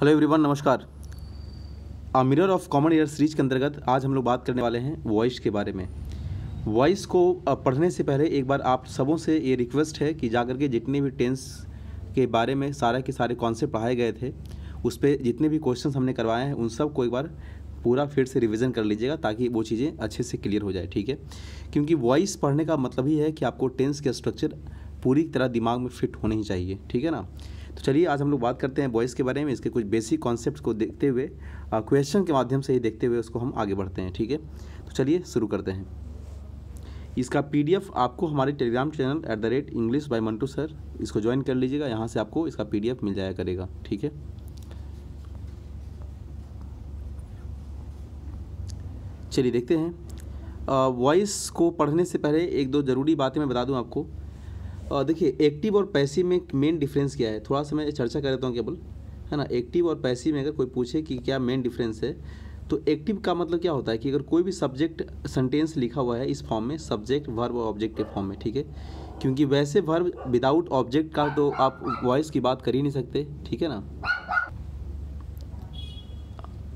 Hello everyone, नमस्कार। Mirror of common year series के अंतर्गत आज हम लोग बात करने वाले हैं वॉइस के बारे में। वॉइस को पढ़ने से पहले एक बार आप सबों से ये रिक्वेस्ट है कि जाकर के जितने भी टेंस के बारे में सारे के सारे कॉन्सेप्ट पढ़ाए गए थे उस पर जितने भी क्वेश्चंस हमने करवाए हैं उन सब को एक बार पूरा फिर से रिवीजन कर लीजिएगा ताकि वो चीज़ें अच्छे से क्लियर हो जाए, ठीक है। क्योंकि वॉइस पढ़ने का मतलब ही है कि आपको टेंस का स्ट्रक्चर पूरी तरह दिमाग में फिट होने ही चाहिए, ठीक है ना। तो चलिए आज हम लोग बात करते हैं वॉइस के बारे में। इसके कुछ बेसिक कॉन्सेप्ट्स को देखते हुए क्वेश्चन के माध्यम से ही देखते हुए उसको हम आगे बढ़ते हैं, ठीक है। तो चलिए शुरू करते हैं। इसका PDF आपको हमारे Telegram channel @English by Mantu Sir इसको ज्वाइन कर लीजिएगा। यहाँ से आपको इसका PDF मिल जाया करेगा, ठीक है। चलिए देखते हैं। वॉइस को पढ़ने से पहले एक दो ज़रूरी बातें मैं बता दूं आपको। देखिए, एक्टिव और पैसिव में मेन डिफरेंस क्या है, थोड़ा सा मैं चर्चा कर लेता हूँ केवल, है ना। एक्टिव और पैसिव में अगर कोई पूछे कि क्या मेन डिफरेंस है, तो एक्टिव का मतलब क्या होता है कि अगर कोई भी सब्जेक्ट सेंटेंस लिखा हुआ है इस फॉर्म में, सब्जेक्ट वर्ब और ऑब्जेक्ट के फॉर्म में, ठीक है। क्योंकि वैसे वर्ब विदाउट ऑब्जेक्ट का तो आप वॉइस की बात कर ही नहीं सकते, ठीक है ना।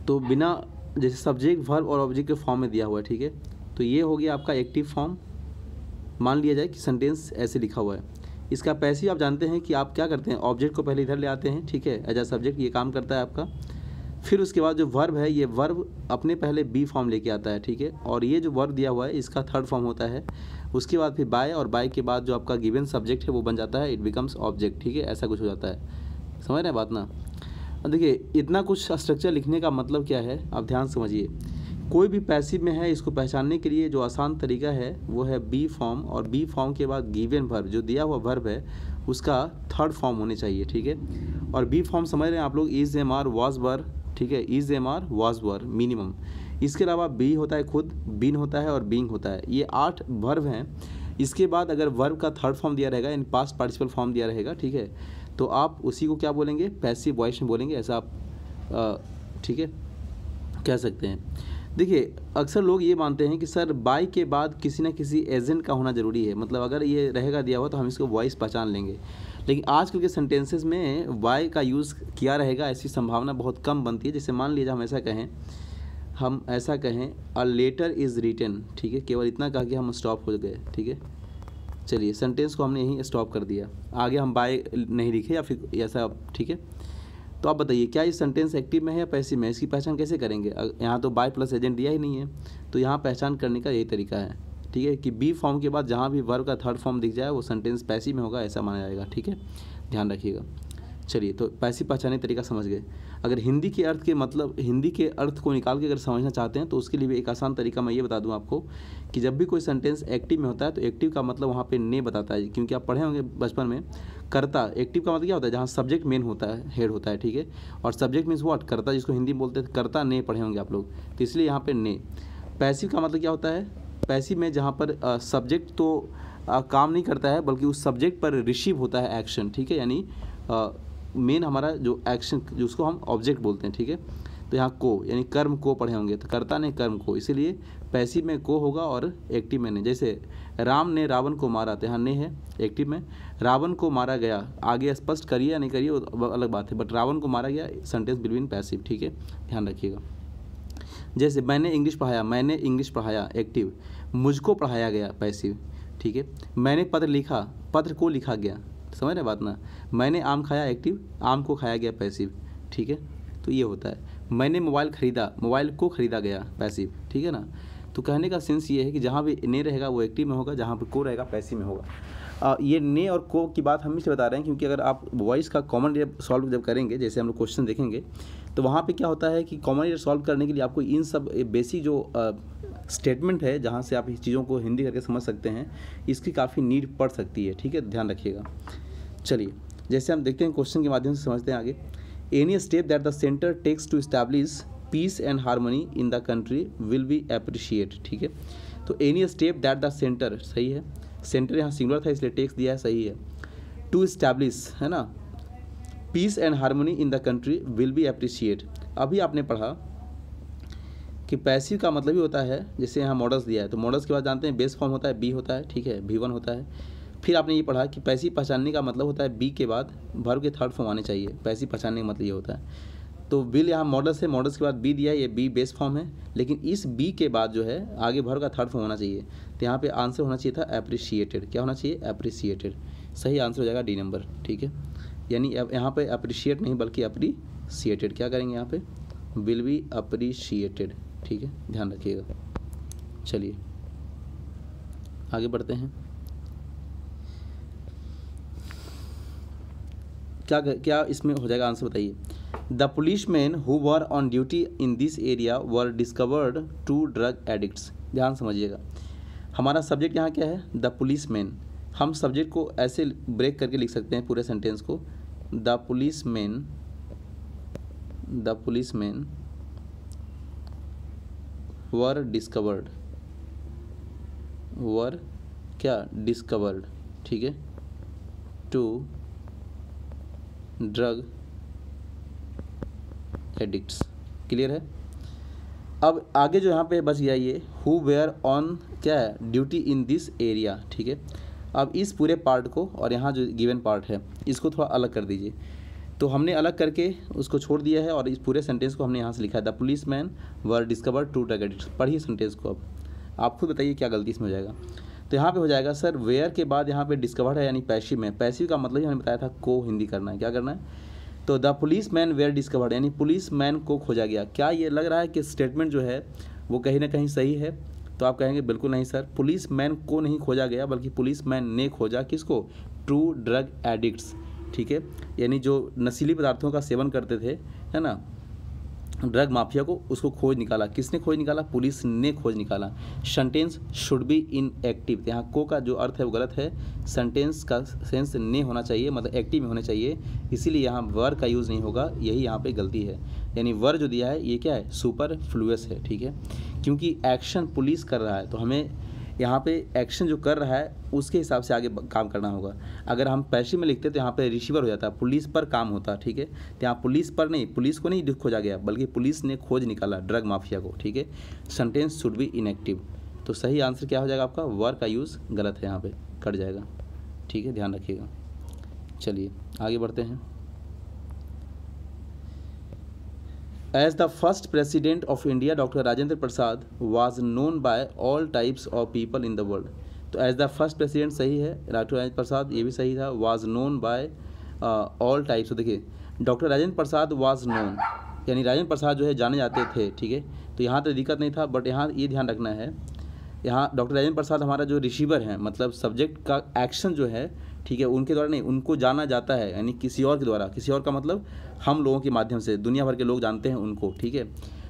तो बिना जैसे सब्जेक्ट वर्ब और ऑब्जेक्ट के फॉर्म में दिया हुआ है, ठीक है। तो ये हो गया आपका एक्टिव फॉर्म, मान लिया जाए कि सेंटेंस ऐसे लिखा हुआ है। इसका पैसिव आप जानते हैं कि आप क्या करते हैं, ऑब्जेक्ट को पहले इधर ले आते हैं, ठीक है, एज अ सब्जेक्ट ये काम करता है आपका। फिर उसके बाद जो वर्ब है, ये वर्ब अपने पहले बी फॉर्म लेके आता है, ठीक है। और ये जो वर्ब दिया हुआ है इसका थर्ड फॉर्म होता है। उसके बाद फिर बाय, और बाय के बाद जो आपका गिवन सब्जेक्ट है वो बन जाता है, इट बिकम्स ऑब्जेक्ट, ठीक है। ऐसा कुछ हो जाता है, समझ रहे हैं बात ना। देखिए, इतना कुछ स्ट्रक्चर लिखने का मतलब क्या है, आप ध्यान समझिए। कोई भी पैसिव में है, इसको पहचानने के लिए जो आसान तरीका है वो है बी फॉर्म, और बी फॉर्म के बाद गिवन वर्ब, जो दिया हुआ वर्ब है उसका थर्ड फॉर्म होने चाहिए, ठीक है। और बी फॉर्म समझ रहे हैं आप लोग, is M R was were, ठीक है, is M R was were minimum. इसके अलावा बी होता है खुद, बीन होता है और बीइंग होता है। ये 8 वर्ब हैं। इसके बाद अगर वर्ब का थर्ड फॉर्म दिया रहेगा, यानी पास्ट पार्टिसिपल फॉर्म दिया रहेगा, ठीक है, तो आप उसी को क्या बोलेंगे, पैसिव वॉइस में बोलेंगे, ऐसा आप ठीक है कह सकते हैं। देखिए, अक्सर लोग ये मानते हैं कि सर बाय के बाद किसी न किसी एजेंट का होना ज़रूरी है, मतलब अगर ये रहेगा दिया हुआ तो हम इसको वॉइस पहचान लेंगे। लेकिन आजकल के सेंटेंसेस में बाय का यूज़ किया रहेगा ऐसी संभावना बहुत कम बनती है। जैसे मान लीजिए हम ऐसा कहें अ लेटर इज़ रिटन, ठीक है, केवल इतना कहा कि हम स्टॉप हो गए, ठीक है। चलिए, सेंटेंस को हमने यहीं स्टॉप कर दिया, आगे हम बाय नहीं लिखे या फिर ऐसा, ठीक है। तो आप बताइए क्या ये सेंटेंस एक्टिव में है या पैसिव में है, इसकी पहचान कैसे करेंगे। यहाँ तो बाय प्लस एजेंट दिया ही नहीं है, तो यहाँ पहचान करने का यही तरीका है, ठीक है, कि बी फॉर्म के बाद जहाँ भी वर्ब का थर्ड फॉर्म दिख जाए वो सेंटेंस पैसिव में होगा, ऐसा माना जाएगा, ठीक है, ध्यान रखिएगा। चलिए, तो पैसिव पहचानने तरीका समझ गए। अगर हिंदी के अर्थ को निकाल के अगर समझना चाहते हैं तो उसके लिए भी एक आसान तरीका मैं ये बता दूं आपको कि जब भी कोई सेंटेंस एक्टिव में होता है तो एक्टिव का मतलब वहाँ पे ने बताता है, क्योंकि आप पढ़े होंगे बचपन में। कर्ता, एक्टिव का मतलब क्या होता है, जहाँ सब्जेक्ट मेन होता है, हेड होता है, ठीक है। और सब्जेक्ट मीन्स व्हाट, कर्ता, जिसको हिंदी में बोलते हैं कर्ता, ने पढ़े होंगे आप लोग, तो इसलिए यहाँ पे ने। पैसिव का मतलब क्या होता है, पैसिव में जहाँ पर सब्जेक्ट तो काम नहीं करता है बल्कि उस सब्जेक्ट पर रिसीव होता है एक्शन, ठीक है, यानी मेन हमारा जो एक्शन जिसको हम ऑब्जेक्ट बोलते हैं, ठीक है। तो यहाँ को यानी कर्म को पढ़े होंगे, तो कर्ता ने कर्म को, इसीलिए पैसिव में को होगा और एक्टिव में ने। जैसे राम ने रावण को मारा, तो यहाँ ने है एक्टिव में। रावण को मारा गया, आगे स्पष्ट करिए या नहीं करिए वो अलग बात है, बट रावण को मारा गया sentence will be in passive, ठीक है, ध्यान रखिएगा। जैसे मैंने इंग्लिश पढ़ाया एक्टिव, मुझको पढ़ाया गया पैसिव, ठीक है। मैंने पत्र लिखा, पत्र को लिखा गया, समझ रहे बात ना। मैंने आम खाया एक्टिव, आम को खाया गया पैसिव, ठीक है। तो ये होता है। मैंने मोबाइल खरीदा, मोबाइल को खरीदा गया पैसिव, ठीक है ना। तो कहने का सेंस ये है कि जहाँ भी ने रहेगा वो एक्टिव में होगा, जहाँ पर को रहेगा पैसिव में होगा। ये ने और को की बात हम इसलिए बता रहे हैं क्योंकि अगर आप वॉइस का कॉमन ईयर सॉल्व जब करेंगे, जैसे हम लोग क्वेश्चन देखेंगे, तो वहाँ पे क्या होता है कि कॉमन ईयर सॉल्व करने के लिए आपको इन सब बेसिक जो स्टेटमेंट है जहाँ से आप इस चीज़ों को हिंदी करके समझ सकते हैं, इसकी काफ़ी नीड पड़ सकती है, ठीक है, ध्यान रखिएगा। चलिए, जैसे हम देखते हैं क्वेश्चन के माध्यम से समझते हैं आगे। Any step that the centre takes to establish peace and harmony in the country will be appreciate, ठीक है। तो any step that the centre, सही है, सेंटर यहाँ सिंगुलर था इसलिए टेक्स दिया है, सही है। टू एस्टैब्लिश है ना, peace and harmony in the country will be appreciate. अभी आपने पढ़ा कि पैसिव का मतलब ही होता है, जैसे यहाँ मॉडल्स दिया है, तो मॉडल्स के बाद जानते हैं बेस फॉर्म होता है बी होता है, ठीक है, V1 होता है। फिर आपने ये पढ़ा कि पैसिव पहचानने का मतलब होता है बी के बाद वर्ब के थर्ड फॉर्म आने चाहिए, पैसिव पहचानने का मतलब ये होता है। तो विल यहाँ मॉडल्स है, मॉडल्स के बाद बी दिया है, ये बी बेस फॉर्म है, लेकिन इस बी के बाद जो है आगे भर का थर्ड फॉर्म होना चाहिए। तो यहाँ पे आंसर होना चाहिए था अप्रिशिएटेड। क्या होना चाहिए? अप्रिशिएटेड। सही आंसर हो जाएगा डी नंबर, ठीक है। यानी यहाँ पे अप्रिशिएट नहीं बल्कि अप्रिशिएटेड। क्या करेंगे यहाँ पे? विल बी अप्रिशिएटेड, ठीक है, ध्यान रखिएगा। चलिए आगे बढ़ते हैं। क्या इसमें हो जाएगा आंसर बताइए। The policeman who were on duty in this area were discovered 2 drug addicts. ध्यान समझिएगा, हमारा सब्जेक्ट यहाँ क्या है? The policeman. हम सब्जेक्ट को ऐसे ब्रेक करके लिख सकते हैं पूरे सेंटेंस को। द पुलिसमैन वर डिस्कवर्ड, ठीक है, 2 ड्रग एडिक्ट्स। क्लियर है? अब आगे जो यहाँ पे बस यही है, हु वेयर ऑन क्या है? ड्यूटी इन दिस एरिया, ठीक है। अब इस पूरे पार्ट को और यहाँ जो गिवन पार्ट है इसको थोड़ा अलग कर दीजिए। तो हमने अलग करके उसको छोड़ दिया है और इस पूरे सेंटेंस को हमने यहाँ से लिखा है the policeman were discovered 2 drug addicts. पढ़िए सेंटेंस को, अब आप खुद बताइए क्या गलती इसमें हो जाएगा। तो यहाँ पे हो जाएगा सर वेयर के बाद यहाँ पे डिस्कवर्ड है यानी पैसिव में। पैसिव का मतलब ही हमने बताया था को हिंदी करना है। क्या करना है? तो the policeman were discovered यानी पुलिस मैन को खोजा गया। क्या ये लग रहा है कि स्टेटमेंट जो है वो कहीं ना कहीं सही है? तो आप कहेंगे बिल्कुल नहीं सर, पुलिस मैन को नहीं खोजा गया बल्कि पुलिस मैन ने खोजा किसको? 2 ड्रग एडिक्ट्स, ठीक है, यानी जो नशीली पदार्थों का सेवन करते थे, है ना, ड्रग माफिया को, उसको खोज निकाला। किसने खोज निकाला? पुलिस ने खोज निकाला। Sentence should be in active. यहाँ को का जो अर्थ है वो गलत है, सेंटेंस का सेंस ने होना चाहिए, मतलब एक्टिव में होना चाहिए, इसीलिए यहाँ वर का यूज़ नहीं होगा, यही यहाँ पे गलती है। यानी वर जो दिया है ये क्या है? सुपरफ्लुअस है, ठीक है, क्योंकि एक्शन पुलिस कर रहा है तो हमें यहाँ पे एक्शन जो कर रहा है उसके हिसाब से आगे काम करना होगा। अगर हम पैसिव में लिखते तो यहाँ पे रिसीवर हो जाता, पुलिस पर काम होता, ठीक है। तो यहाँ पुलिस पर नहीं, पुलिस को नहीं खोजा गया बल्कि पुलिस ने खोज निकाला ड्रग माफिया को, ठीक है। Sentence should be inactive. तो सही आंसर क्या हो जाएगा आपका? वर का यूज़ गलत है, यहाँ पे कट जाएगा, ठीक है, ध्यान रखिएगा। चलिए आगे बढ़ते हैं। As the first president of India, Dr. Rajendra Prasad was known by all types of people in the world. तो as the first president सही है, डॉक्टर राजेंद्र प्रसाद, ये भी सही था, was known by all types। तो देखिए doctor Rajendra Prasad was known यानी राजेंद्र प्रसाद जो है जाने जाते थे, ठीक है। तो यहाँ तो दिक्कत नहीं था, बट यहाँ ये ध्यान रखना है, यहाँ डॉक्टर राजेंद्र प्रसाद हमारा जो रिसीवर है, मतलब सब्जेक्ट का एक्शन जो है, ठीक है, उनके द्वारा नहीं, उनको जाना जाता है, यानी किसी और के द्वारा। किसी और का मतलब हम लोगों के माध्यम से दुनिया भर के लोग जानते हैं उनको, ठीक है।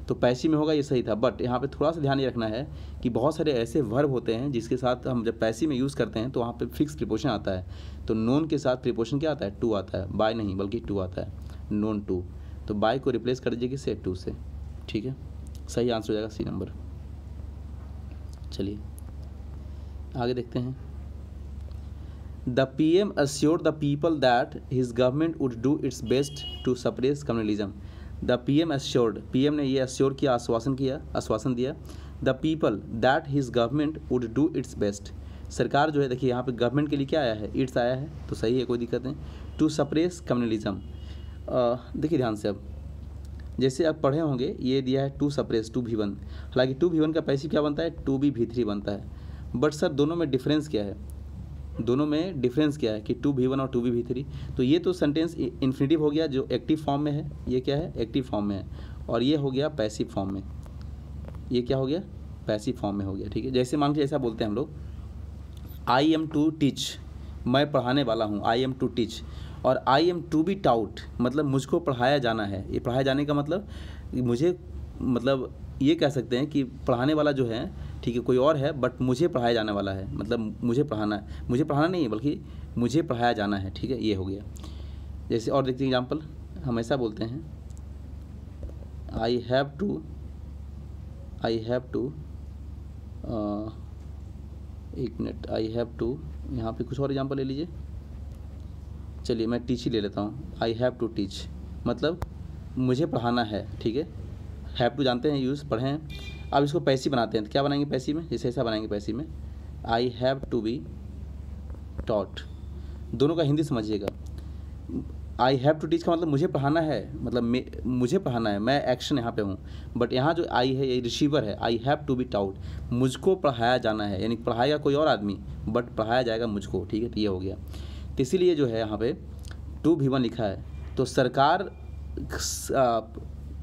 तो पैसिव में होगा, ये सही था। बट यहाँ पे थोड़ा सा ध्यान ये रखना है कि बहुत सारे ऐसे वर्ब होते हैं जिसके साथ हम जब पैसिव में यूज़ करते हैं तो वहाँ पे फिक्स प्रीपोजिशन आता है। तो नोन के साथ प्रीपोजिशन क्या आता है? टू आता है, बाय नहीं बल्कि टू आता है, नोन टू। तो बाय को रिप्लेस कर दीजिए किससे? टू से, ठीक है। सही आंसर हो जाएगा सी नंबर। चलिए आगे देखते हैं। The PM assured the people that his government would do its best to suppress communalism. The PM assured, PM ने ये अश्योर किया, आश्वासन दिया the people that his government would do it's best. सरकार जो है, देखिए यहाँ पे गवर्नमेंट के लिए क्या आया है? इट्स आया है, तो सही है, कोई दिक्कत नहीं। टू सप्रेस कम्युनलिज्म, देखिए ध्यान से, अब जैसे आप पढ़े होंगे ये दिया है टू सप्रेस 2V1, हालांकि 2V1 का पैसिव क्या बनता है? 2B3 बनता है। बट सर दोनों में डिफरेंस क्या है? कि 2V1 और 2B3। तो ये तो सेंटेंस इन्फिनिटिव हो गया जो एक्टिव फॉर्म में है, ये क्या है? एक्टिव फॉर्म में है, और ये हो गया पैसिव फॉर्म में। ये क्या हो गया? पैसिव फॉर्म में हो गया, ठीक है। जैसे मान लीजिए ऐसा बोलते हैं हम लोग, आई एम टू टीच, मैं पढ़ाने वाला हूँ, आई एम टू टीच, और I am to be taught, मतलब मुझको पढ़ाया जाना है। ये पढ़ाया जाने का मतलब मुझे, मतलब ये कह सकते हैं कि पढ़ाने वाला जो है, ठीक है, कोई और है, बट मुझे पढ़ाया जाने वाला है, मतलब मुझे पढ़ाना है, मुझे पढ़ाना नहीं है बल्कि मुझे पढ़ाया जाना है, ठीक है, ये हो गया। जैसे और देखते हैं एग्जाम्पल, हम ऐसा बोलते हैं, आई हैव टू, एक मिनट, आई हैव टू, यहाँ पे कुछ और एग्जाम्पल ले लीजिए। चलिए मैं टीच ही ले लेता हूँ। आई हैव टू टीच मतलब मुझे पढ़ाना है, ठीक है। हैव टू जानते हैं यूज़, पढ़े हैं। अब इसको पैसिव बनाते हैं, तो क्या बनाएंगे पैसिव में? जैसे ऐसा बनाएंगे पैसिव में, I have to be taught. दोनों का हिंदी समझिएगा। आई हैव टू टीच का मतलब मुझे पढ़ाना है, मतलब मुझे पढ़ाना है, मैं एक्शन यहाँ पे हूँ। बट यहाँ जो आई है ये रिसीवर है, I have to be taught, मुझको पढ़ाया जाना है, यानी पढ़ाएगा कोई और आदमी बट पढ़ाया जाएगा मुझको, ठीक है। तो ये हो गया। तो इसीलिए जो है यहाँ पे टू भी वन लिखा है। तो सरकार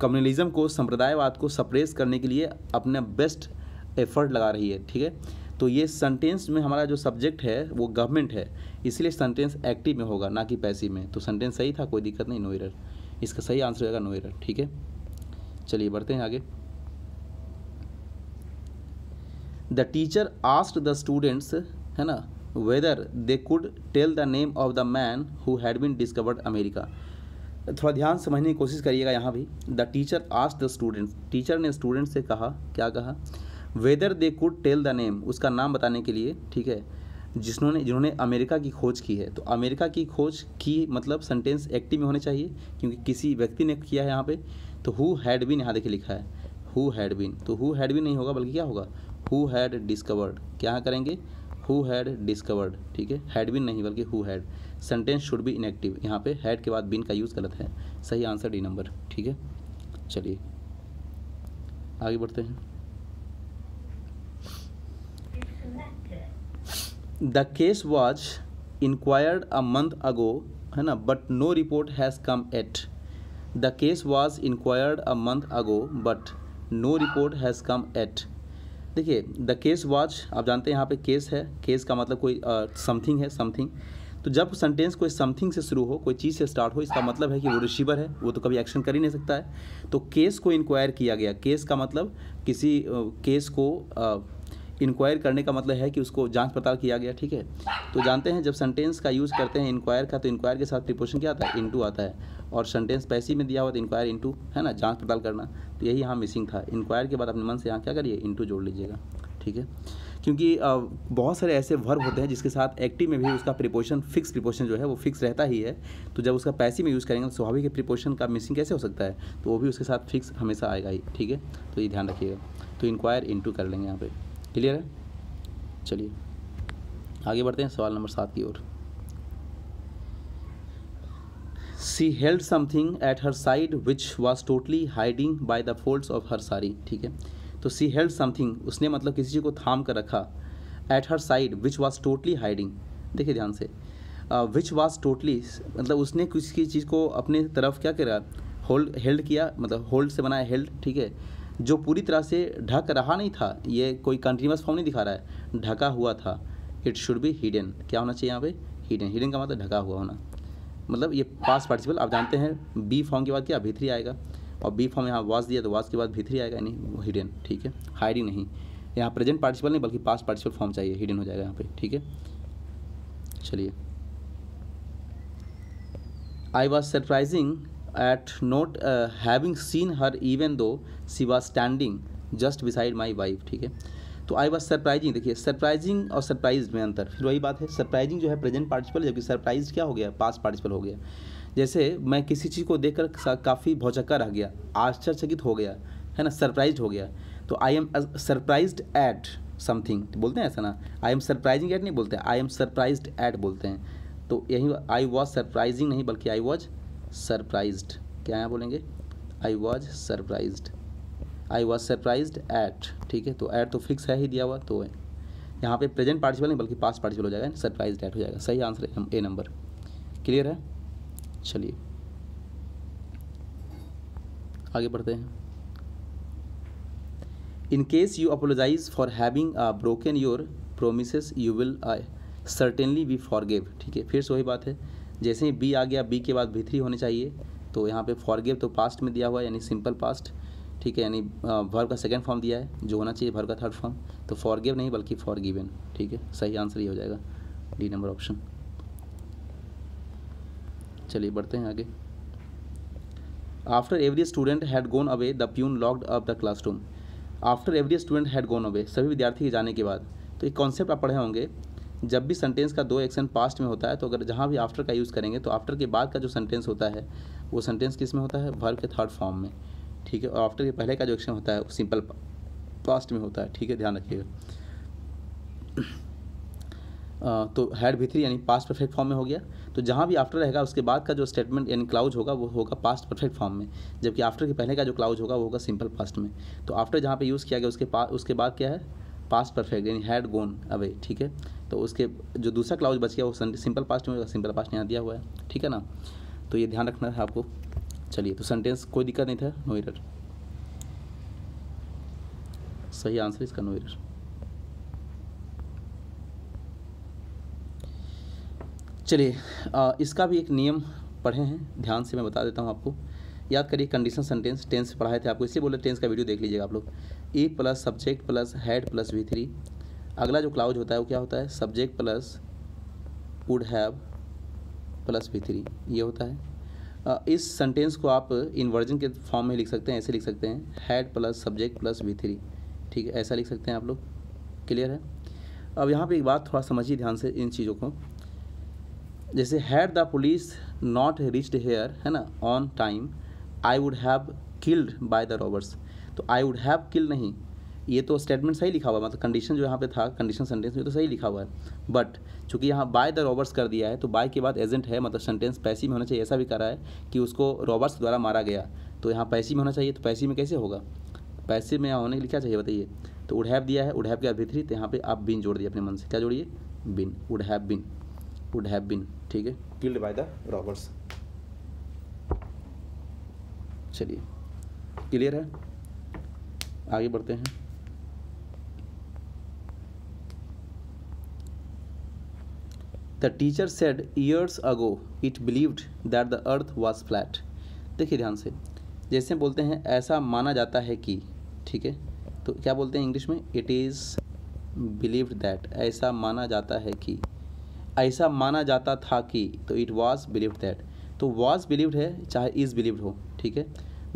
कम्युनलिज्म को, संप्रदायवाद को सप्रेस करने के लिए अपना बेस्ट एफर्ट लगा रही है, ठीक है। तो ये सेंटेंस में हमारा जो सब्जेक्ट है वो गवर्नमेंट है, इसलिए सेंटेंस एक्टिव में होगा ना कि पैसिव में। तो सेंटेंस सही था, कोई दिक्कत नहीं, नो एरर। इसका सही आंसर होगा नो एरर, ठीक है। चलिए बढ़ते हैं आगे। The teacher asked the students, है ना, whether they could tell the name of the man who had been discovered America. थोड़ा ध्यान समझने की कोशिश करिएगा यहाँ भी। The teacher asked the students, teacher ने स्टूडेंट से कहा, क्या कहा, whether they could tell the name, उसका नाम बताने के लिए, ठीक है, जिन्होंने अमेरिका की खोज की है। तो अमेरिका की खोज की मतलब सेंटेंस एक्टिव में होने चाहिए क्योंकि किसी व्यक्ति ने किया है यहाँ पे। तो हु हैड बीन यहाँ देखिए लिखा है, हु हैड बीन, तो हु हैड बीन नहीं होगा बल्कि क्या होगा, हु हैड डिस्कवर्ड। क्या करेंगे, हु हैड डिस्कवर्ड, ठीक है, हैड बीन नहीं बल्कि who had. Sentence should be inactive, यहाँ पे हैड के बाद बीन का यूज़ गलत है। सही आंसर डी नंबर, ठीक है। चलिए आगे बढ़ते हैं। The case was inquired a month ago, है ना, but no report has come yet. The case was inquired a month ago but no report has come yet. देखिए द केस वॉज, आप जानते हैं यहाँ पे केस है, केस का मतलब कोई समथिंग है, समथिंग। तो जब सेंटेंस कोई समथिंग से शुरू हो, कोई चीज़ से स्टार्ट हो, इसका मतलब है कि वो रिसीवर है, वो तो कभी एक्शन कर ही नहीं सकता है। तो केस को इंक्वायर किया गया, केस का मतलब किसी केस को इंक्वायर करने का मतलब है कि उसको जांच पड़ताल किया गया, ठीक है। तो जानते हैं जब सेंटेंस का यूज़ करते हैं इंक्वायर का, तो इंक्वायर के साथ प्रीपोजिशन क्या आता है, इनटू आता है। और सेंटेंस पैसिव में दिया हुआ तो इंक्वायर इनटू, है ना, जांच पड़ताल करना। तो यही यहाँ मिसिंग था। इंक्वायर के बाद अपने मन से यहाँ क्या करिए, इनटू जोड़ लीजिएगा, ठीक है। क्योंकि बहुत सारे ऐसे वर्ब होते हैं जिसके साथ एक्टिव में भी उसका प्रीपोजिशन, फिक्स प्रीपोजिशन जो है वो फिक्स रहता ही है। तो जब उसका पैसिव में यूज़ करेंगे तो स्वाभाविक है प्रीपोजिशन का मिसिंग कैसे हो सकता है, तो वो भी उसके साथ फिक्स हमेशा आएगा ही, ठीक है। तो ये ध्यान रखिएगा। तो इंक्वायर इनटू कर लेंगे यहाँ पे, क्लियर है। चलिए आगे बढ़ते हैं सवाल नंबर 7 की ओर। She held something at her side which was totally hiding by the folds of her sari, ठीक है। तो सी हेल्ड समथिंग, उसने मतलब किसी चीज़ को थाम कर रखा, eight her side which was totally hiding. देखिए ध्यान से, विच वॉज टोटली मतलब उसने किसी चीज़ को अपने तरफ क्या करा, होल्ड, हेल्ड किया, मतलब होल्ड से बनाया हेल्ड, ठीक है। जो पूरी तरह से ढक रहा नहीं था, ये कोई कंटिन्यूअस फॉर्म नहीं दिखा रहा है, ढका हुआ था। इट शुड बी हिडन, क्या होना चाहिए यहाँ पे, हिडन। हिडन का मतलब ढका हुआ होना, मतलब ये पास्ट पार्टिसिपल। आप जानते हैं बी फॉर्म के बाद क्या, भी थ्री आएगा, और बी फॉर्म यहाँ वाज दिया तो वाज के बाद भी थ्री आएगा, यानी हिडन, ठीक है। हाइडिंग नहीं, यहाँ प्रेजेंट पार्टिसिपल नहीं बल्कि पास्ट पार्टिसिपल फॉर्म चाहिए, हिडन हो जाएगा यहाँ पे, ठीक है। चलिए, I was surprising at not having seen her even though she was standing just beside my wife, ठीक है। तो आई वॉज सरप्राइजिंग, देखिए सरप्राइजिंग और सरप्राइज्ड में अंतर, फिर वही बात है। सरप्राइजिंग जो है प्रेजेंट पार्टिसिपल, जबकि सरप्राइज क्या हो गया, पास्ट पार्टिसिपल हो गया। जैसे मैं किसी चीज़ को देखकर काफ़ी भौचक्का रह गया, आश्चर्यचकित हो गया, है ना, सरप्राइज्ड हो गया। तो I am surprised eight something बोलते हैं ऐसा ना, आई एम सरप्राइजिंग एट नहीं बोलते, आई एम सरप्राइज्ड एट बोलते हैं। तो यही आई वॉज सरप्राइजिंग नहीं बल्कि आई वॉज सरप्राइज्ड, क्या यहाँ बोलेंगे, I was surprised, I was surprised eight, ठीक है। तो एट तो फिक्स है ही दिया हुआ, तो यहाँ पे प्रेजेंट पार्टिसिपल नहीं बल्कि पास्ट पार्टिसिपल हो जाएगा, सरप्राइज्ड एट हो जाएगा। सही आंसर है ए नंबर, क्लियर है। चलिए आगे बढ़ते हैं। In case you apologize for having broken your promises you will certainly be forgive, ठीक है। फिर से वही बात है, जैसे ही बी आ गया, बी के बाद भी थ्री होने चाहिए। तो यहाँ पे फॉरगिव तो पास्ट में दिया हुआ है, यानी सिंपल पास्ट, ठीक है, यानी वर्ब का सेकंड फॉर्म दिया है, जो होना चाहिए वर्ब का थर्ड फॉर्म। तो फॉरगिव नहीं बल्कि फॉरगिवन, ठीक है। सही आंसर ये हो जाएगा, डी नंबर ऑप्शन। चलिए बढ़ते हैं आगे। After every student had gone away the peon locked up the classroom. After every student had gone away, सभी विद्यार्थी के जाने के बाद। तो एक कॉन्सेप्ट आप पढ़े होंगे, जब भी सेंटेंस का दो एक्शन पास्ट में होता है तो अगर जहाँ भी आफ्टर का यूज़ करेंगे तो आफ्टर के बाद का जो सेंटेंस होता है वो सेंटेंस किस में होता है, वर्ब के थर्ड फॉर्म में, ठीक है। और आफ्टर के पहले का जो एक्शन होता है वो सिंपल पास्ट में होता है, ठीक है, ध्यान रखिएगा। तो हैड V3 यानी पास्ट परफेक्ट फॉर्म में हो गया। तो जहाँ भी आफ्टर रहेगा उसके बाद का जो स्टेटमेंट यानी क्लाउज होगा वो होगा पास्ट परफेक्ट फॉर्म में, जबकि आफ्टर के पहले का जो क्लाउज होगा वो होगा सिंपल पास्ट में। तो आफ्टर जहाँ पे यूज़ किया गया उसके बाद क्या है, पास्ट परफेक्ट यानी हैड गोन अवे, ठीक है। तो उसके जो दूसरा क्लाउज बच गया वो सिंपल पास्ट में होगा, सिंपल पास्ट यहाँ दिया हुआ है, ठीक है ना। तो ये ध्यान रखना है आपको। चलिए, तो सेंटेंस कोई दिक्कत नहीं था, नो एरर, सही आंसर इसका नो एरर। चलिए, इसका भी एक नियम पढ़े हैं, ध्यान से मैं बता देता हूँ आपको। याद करिए, कंडीशनल सेंटेंस टेंस पढ़ाए थे आपको, इसलिए बोले टेंस का वीडियो देख लीजिएगा आप लोग। E plus subject plus had plus V3, अगला जो क्लाउज होता है वो क्या होता है, subject plus would have plus V3, ये होता है। इस सेंटेंस को आप इन्वर्जन के फॉर्म में लिख सकते हैं, ऐसे लिख सकते हैं, had plus subject plus V3, ठीक है, ऐसा लिख सकते हैं आप लोग। क्लियर है। अब यहाँ पे एक बात थोड़ा समझिए ध्यान से इन चीज़ों को। जैसे had the police not reached here, है ना, on time, I would have killed by the robbers. तो आई वुड हैव किल्ड नहीं, ये तो स्टेटमेंट सही लिखा हुआ है, मतलब कंडीशन जो यहाँ पे था कंडीशन सेंटेंस में तो सही लिखा हुआ है, बट चूंकि यहाँ बाय द रॉबर्स कर दिया है तो बाय के बाद एजेंट है, मतलब सेंटेंस पैसिव में होना चाहिए। ऐसा भी करा है कि उसको रॉबर्स द्वारा मारा गया, तो यहाँ पैसिव में होना चाहिए। तो पैसिव में कैसे होगा, पैसिव में यहाँ होने के लिए क्या चाहिए बताइए। तो वुड हैव दिया है, वुड हैव के बाद V3, तो यहाँ पे आप बिन जोड़ दिए अपने मन से, क्या जोड़िए, been, would have been, would have been, ठीक है, किल्ड बाय द रॉबर्स। चलिए, क्लियर है, आगे बढ़ते हैं। The teacher said years ago it believed that the earth was flat. देखिए ध्यान से, जैसे बोलते हैं ऐसा माना जाता है कि, ठीक है, तो क्या बोलते हैं इंग्लिश में, इट इज़ बिलीव्ड दैट, ऐसा माना जाता है कि, ऐसा माना जाता था कि, तो इट वॉज बिलीव्ड दैट। तो वॉज बिलीव्ड है चाहे इज़ बिलीव्ड हो, ठीक है,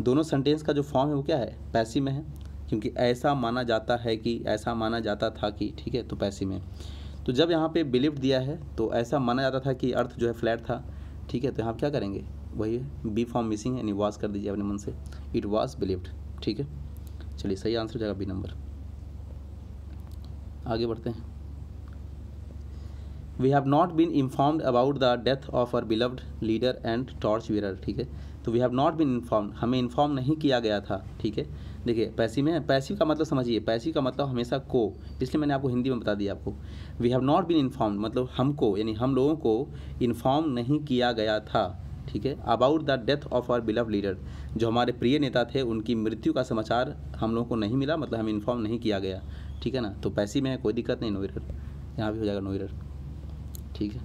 दोनों सेंटेंस का जो फॉर्म है वो क्या है, पैसिव में है, क्योंकि ऐसा माना जाता है कि, ऐसा माना जाता था कि, ठीक है, तो पैसिव में। तो जब यहाँ पे बिलीव्ड दिया है तो ऐसा माना जाता था कि अर्थ जो है फ्लैट था, ठीक है, तो यहाँ क्या करेंगे, वही बी फॉर्म मिसिंग है, यानी वॉज कर दीजिए अपने मन से, इट वॉज बिलीव्ड, ठीक है। चलिए, सही आंसर हो जाएगा बी नंबर। आगे बढ़ते हैं। We have not been informed about the death of our beloved leader and torch bearer, ठीक है। तो we have not been informed, हमें इन्फॉर्म नहीं किया गया था, ठीक है। देखिए पैसिव में, पैसिव का मतलब समझिए, पैसिव का मतलब हमेशा को, इसलिए मैंने आपको हिंदी में बता दिया आपको। We have not been informed मतलब हमको, यानी हम लोगों को इन्फॉर्म नहीं किया गया था, ठीक है, about the death of our beloved leader, जो हमारे प्रिय नेता थे उनकी मृत्यु का समाचार हम लोगों को नहीं मिला, मतलब हमें इन्फॉर्म नहीं किया गया, ठीक है ना। तो पैसिव में कोई दिक्कत नहीं, नो एरर, यहाँ भी हो जाएगा नो एरर, ठीक है।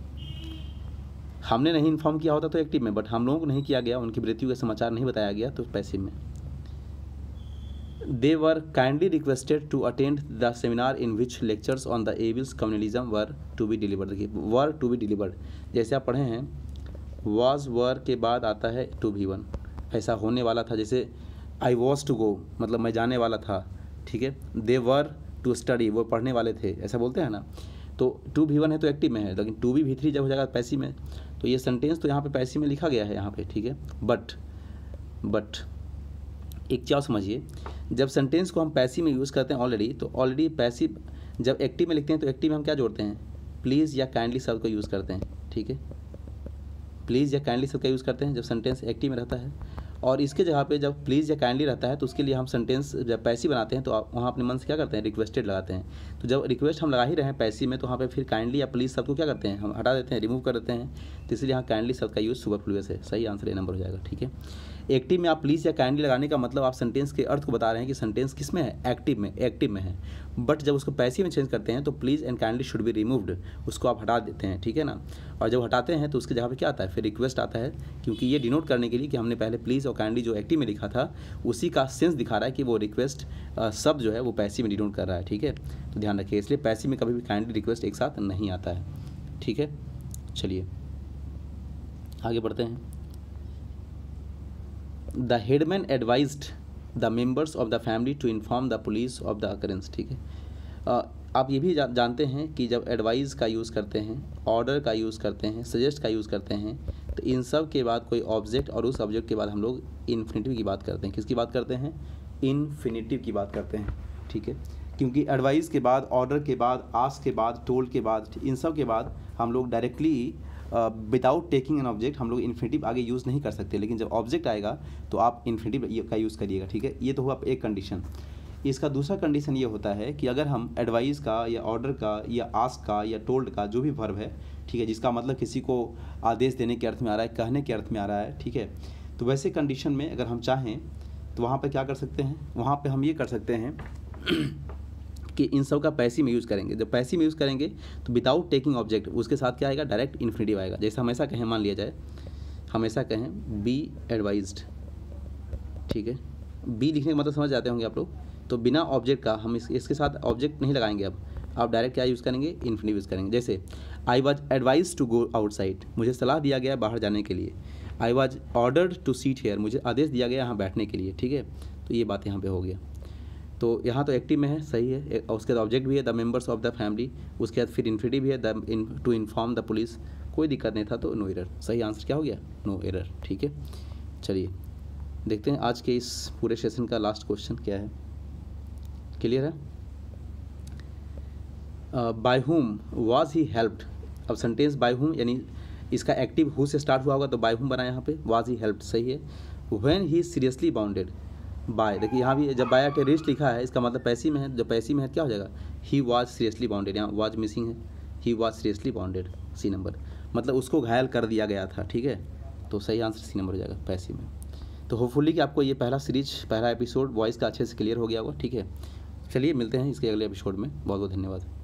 हमने नहीं इन्फॉर्म किया होता तो एक्टिव में, बट हम लोगों को नहीं किया गया, उनकी मृत्यु का समाचार नहीं बताया गया, तो पैसिव में। They were kindly requested to attend the seminar in which lectures on the evils communalism were to be delivered। देखिए were to be delivered, जैसे आप पढ़े हैं was were के बाद आता है to be one, ऐसा होने वाला था। जैसे I was to go मतलब मैं जाने वाला था, ठीक है। They were to study, वो पढ़ने वाले थे, ऐसा बोलते हैं ना। तो टू भी वन है तो एक्टिव में है, लेकिन टू भी V3 जब हो जाएगा पैसिव में, तो ये सेंटेंस तो यहाँ पे पैसिव में लिखा गया है यहाँ पे, ठीक है। बट एक क्या समझिए, जब सेंटेंस को हम पैसिव में यूज़ करते हैं ऑलरेडी, तो ऑलरेडी पैसिव जब एक्टिव में लिखते हैं तो एक्टिव में हम क्या जोड़ते हैं, प्लीज़ या काइंडली शब्द को यूज़ करते हैं, ठीक है। प्लीज़ या काइंडली शब्द का यूज़ करते हैं जब सेंटेंस एक्टिव में रहता है, और इसके जगह पे जब प्लीज़ या काइंडली रहता है तो उसके लिए हम सेंटेंस जब पैसिव बनाते हैं तो वहाँ अपने मन से क्या करते हैं, रिक्वेस्टेड लगाते हैं। तो जब रिक्वेस्ट हम लगा ही रहे हैं पैसिव में, तो वहाँ पे फिर काइंडली या प्लीज़ शब्द को क्या करते हैं, हम हटा देते हैं, रिमूव कर देते हैं। तो इसलिए यहाँ काइंडली शब्द का यूज़ सुपरफ्लुअस है, सही आंसर ए नंबर हो जाएगा, ठीक है। एक्टिव में आप प्लीज़ या काइंडली लगाने का मतलब आप सेंटेंस के अर्थ को बता रहे हैं कि सेंटेंस किस में है, एक्टिव में है। बट जब उसको पैसिव में चेंज करते हैं तो please and kindly should be removed, उसको आप हटा देते हैं, ठीक है ना। और जब हटाते हैं तो उसकी जगह पे क्या आता है, फिर रिक्वेस्ट आता है, क्योंकि ये डिनोट करने के लिए कि हमने पहले प्लीज़ और काइंडली जो एक्टिव में लिखा था उसी का सेंस दिखा रहा है कि वो रिक्वेस्ट शब्द जो है वो पैसिव में डिनोट कर रहा है, ठीक है। तो ध्यान रखिए, इसलिए पैसिव में कभी भी काइंडली रिक्वेस्ट एक साथ नहीं आता है, ठीक है। चलिए आगे बढ़ते हैं। The headman advised the members of the family to inform the police of the occurrence, ठीक है। आप ये भी जानते हैं कि जब एडवाइस का यूज़ करते हैं, ऑर्डर का यूज़ करते हैं, सजेस्ट का यूज़ करते हैं, तो इन सब के बाद कोई ऑब्जेक्ट, और उस ऑब्जेक्ट के बाद हम लोग इन्फिनिटिव की बात करते हैं। किसकी बात करते हैं, इन्फिनिटिव की बात करते हैं, ठीक है। क्योंकि एडवाइस के बाद, ऑर्डर के बाद, आस्क के बाद, टोल्ड के बाद, इन सब के बाद हम लोग directly without taking an object हम लोग इन्फिनिटिव आगे यूज़ नहीं कर सकते, लेकिन जब ऑब्जेक्ट आएगा तो आप इन्फिनिटिव का यूज़ करिएगा, ठीक है। ये तो हुआ एक कंडीशन। इसका दूसरा कंडीशन ये होता है कि अगर हम एडवाइस का या ऑर्डर का या आस्क का या टोल्ड का जो भी वर्ब है, ठीक है, जिसका मतलब किसी को आदेश देने के अर्थ में आ रहा है, कहने के अर्थ में आ रहा है, ठीक है, तो वैसे कंडीशन में अगर हम चाहें तो वहाँ पे क्या कर सकते हैं, वहाँ पे हम ये कर सकते हैं कि इन सब का पैसिव में यूज़ करेंगे। जब पैसिव में यूज़ करेंगे तो विदाउट टेकिंग ऑब्जेक्ट उसके साथ क्या आएगा, डायरेक्ट इन्फिनिटिव आएगा। जैसे हमेशा कहें, मान लिया जाए हमेशा कहें बी एडवाइज्ड, ठीक है, बी लिखने का मतलब समझ जाते होंगे आप लोग। तो बिना ऑब्जेक्ट का हम इसके साथ ऑब्जेक्ट नहीं लगाएंगे, अब आप डायरेक्ट क्या यूज़ करेंगे, इन्फिनिटिव यूज़ करेंगे। जैसे I was advise to go outside, मुझे सलाह दिया गया बाहर जाने के लिए। I was ordered to seat here, मुझे आदेश दिया गया यहाँ बैठने के लिए, ठीक है। तो ये बात यहाँ पे हो गया। तो यहाँ तो एक्टिव में है, सही है। और उसके बाद ऑब्जेक्ट भी है the members of the family, उसके बाद फिर इन्फिनिटिव भी है टू इन्फॉर्म द पुलिस, कोई दिक्कत नहीं था, तो नो एरर। सही आंसर क्या हो गया, नो एरर, ठीक है। चलिए देखते हैं आज के इस पूरे सेशन का लास्ट क्वेश्चन क्या है। क्लियर है। By whom was he helped, अब सेंटेंस बाय हुम यानी इसका एक्टिव हु से स्टार्ट हुआ होगा तो बाय हुम बना यहाँ पे, वाज ही हेल्प्ड, सही है। When he seriously bounded by, देखिए यहाँ भी जब बाय टेररिस्ट लिखा है इसका मतलब पैसिव में है, जब पैसिव में है क्या हो जाएगा, ही वाज सीरियसली बाउंडेड, यहाँ वाज मिसिंग है, he was seriously bounded, C number, मतलब उसको घायल कर दिया गया था, ठीक है। तो सही आंसर सी नंबर हो जाएगा पैसिव में। तो होपफुली कि आपको ये पहला एपिसोड वॉइस का अच्छे से क्लियर हो गया होगा, ठीक है। चलिए मिलते हैं इसके अगले एपिसोड में, बहुत बहुत धन्यवाद।